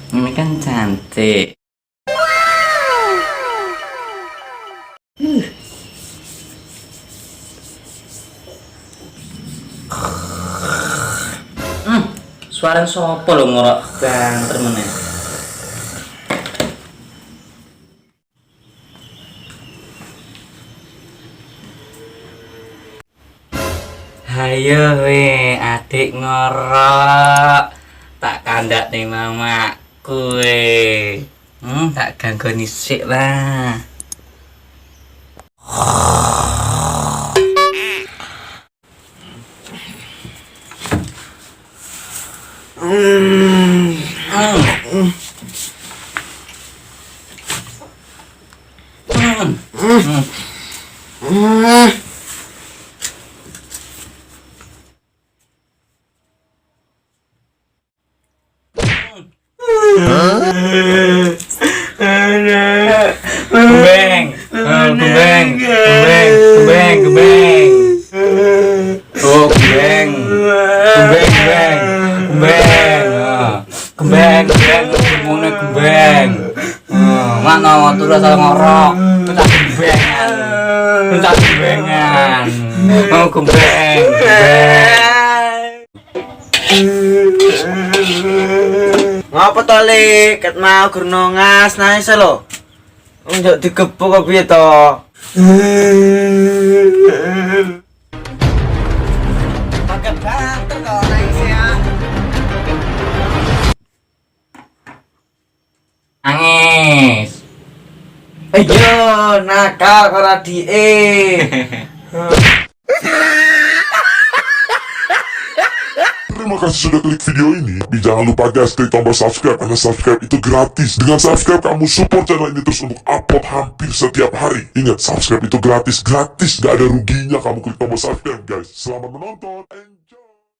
Ini kan cantik. Suara sopo lo ngorok banter meneh. Hayo we adik ngorok. Tak kandak nih mamaku we. Tak ganggu nisik lah. Kembeng, kembeng. Oh, kembeng. Ngomongnya kembeng. Mana waktu rasa ngorok, Tuh kembengan. Mau kembeng. Ngapa to Le? Ket mau gurno ngas nangis lho. Unjuk digebuk kok piye to? Pakai banter kok nangis ya. Angis. Ayo nakal kok radike. Terima kasih sudah klik video ini. Jangan lupa guys, klik tombol subscribe karena subscribe itu gratis. Dengan subscribe kamu support channel ini terus untuk upload hampir setiap hari. Ingat, subscribe itu gratis, gak ada ruginya kamu klik tombol subscribe guys. Selamat menonton.